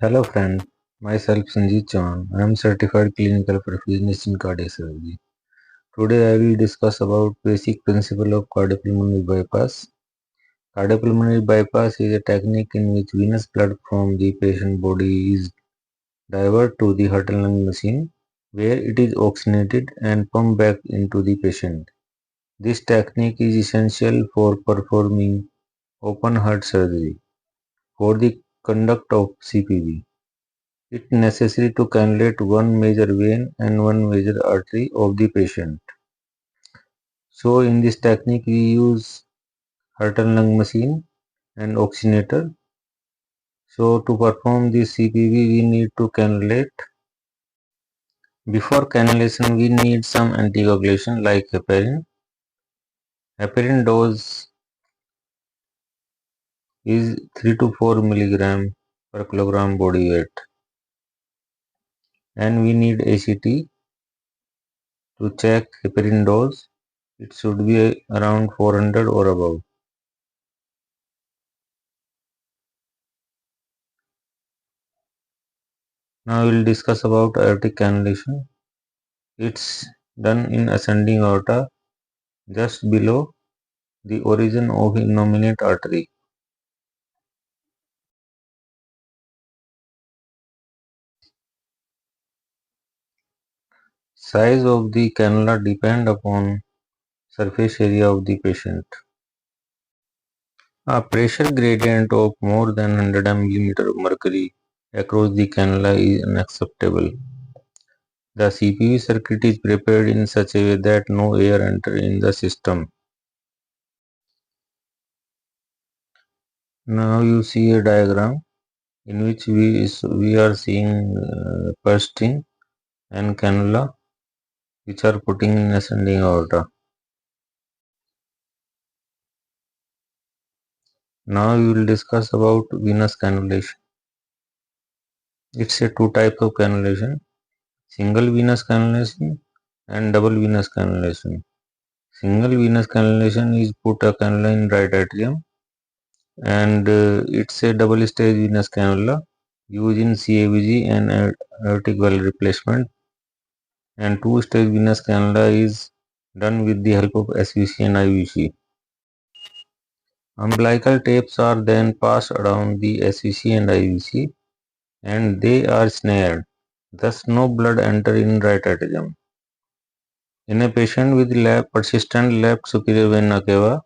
Hello friend, myself Sanjeev Chauhan. I am certified clinical perfusionist in cardiac surgery. Today I will discuss about basic principle of cardiopulmonary bypass. Cardiopulmonary bypass is a technique in which venous blood from the patient body is diverted to the heart and lung machine where it is oxygenated and pumped back into the patient. This technique is essential for performing open heart surgery for the conduct of CPV. It necessary to cannulate one major vein and one major artery of the patient. So in this technique we use heart and lung machine and oxygenator. So to perform this CPV we need to cannulate. Before cannulation we need some anticoagulation like heparin. Heparin dose is 3 to 4 milligram per kilogram body weight. And we need ACT to check heparin dose. It should be around 400 or above. Now we will discuss about aortic cannulation. It's done in ascending aorta just below the origin of innominate artery. Size of the cannula depend upon surface area of the patient. A pressure gradient of more than 100 mm of mercury across the cannula is unacceptable. The CPV circuit is prepared in such a way that no air enters in the system. Now you see a diagram in which we are seeing purse string and cannula which are putting in ascending aorta. Now we will discuss about venous cannulation. It's a two types of cannulation, single venous cannulation and double venous cannulation. Single venous cannulation is put a cannula in right atrium and it's a double stage venous cannula used in CABG and aortic valve replacement, and two stage venous cannula is done with the help of SVC and IVC. Umbilical tapes are then passed around the SVC and IVC and they are snared, thus no blood enters in right atrium. In a patient with persistent left superior vena cava,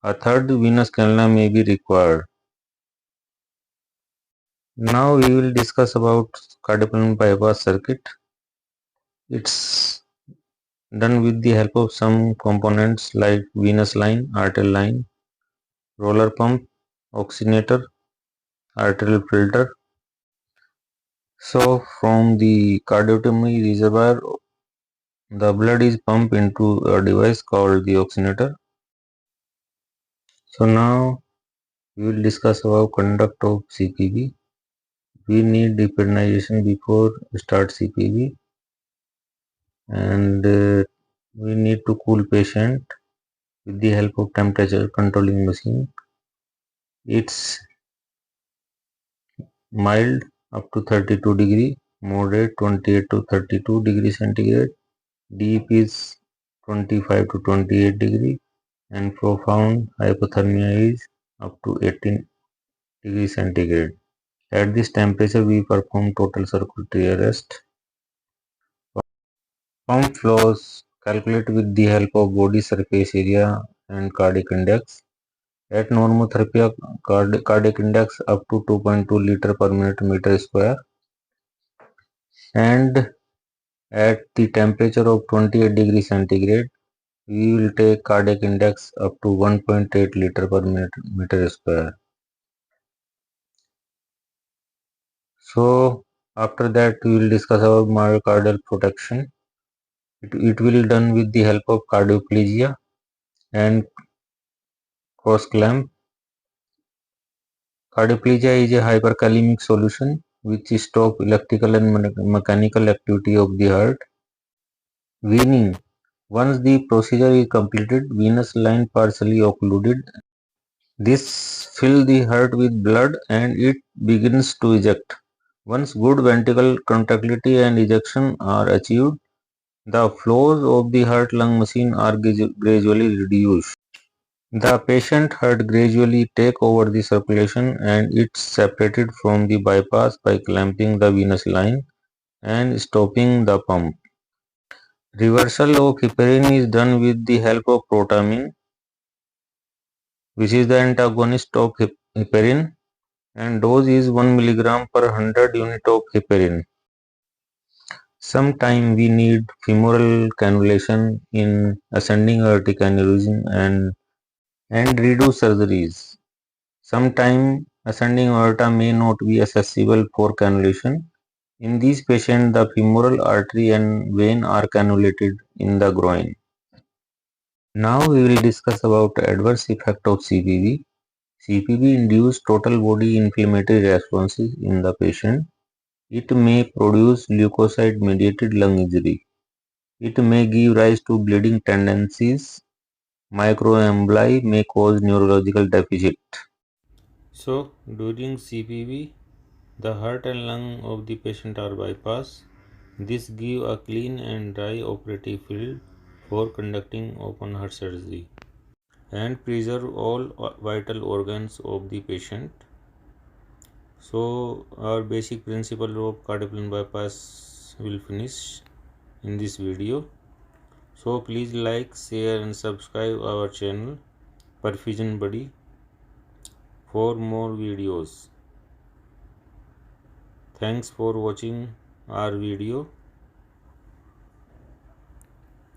a third venous cannula may be required. Now we will discuss about cardiopulmonary bypass circuit. It's done with the help of some components like venous line, arterial line, roller pump, oxygenator, arterial filter. So from the cardiotomy reservoir, the blood is pumped into a device called the oxygenator. So now we will discuss about conduct of CPV. We need depressurization before start CPV, and we need to cool patient with the help of temperature controlling machine. It's mild up to 32 degree, moderate 28 to 32 degree centigrade, deep is 25 to 28 degree, and profound hypothermia is up to 18 degree centigrade. At this temperature we perform total circulatory arrest. Pump flows calculate with the help of body surface area and cardiac index. At normotherapy, cardiac index up to 2.2 liter per minute meter square, and at the temperature of 28 degree centigrade, we will take cardiac index up to 1.8 liter per minute meter square. So after that we will discuss about myocardial protection. It will done with the help of cardioplegia and cross clamp. Cardioplegia is a hyperkalemic solution which stops electrical and mechanical activity of the heart. Weaning. Once the procedure is completed, venous line partially occluded. This fills the heart with blood and it begins to eject. Once good ventricle contractility and ejection are achieved, the flaws of the heart-lung machine are gradually reduced. The patient heart gradually take over the circulation and it's separated from the bypass by clamping the venous line and stopping the pump. Reversal of heparin is done with the help of protamine, which is the antagonist of heparin, and dose is 1 mg per 100 unit of heparin. Sometime we need femoral cannulation in ascending aortic aneurysm and redo surgeries. Sometime ascending aorta may not be accessible for cannulation. In these patients, the femoral artery and vein are cannulated in the groin. Now we will discuss about adverse effect of CPB. CPB induces total body inflammatory responses in the patient. It may produce leukocyte-mediated lung injury. It may give rise to bleeding tendencies. Microemboli may cause neurological deficit. So, during CPB, the heart and lung of the patient are bypassed. This gives a clean and dry operative field for conducting open heart surgery and preserve all vital organs of the patient. So, our basic principle of cardiopulmonary bypass will finish in this video. So, please like, share, and subscribe our channel Perfusion Buddy for more videos. Thanks for watching our video.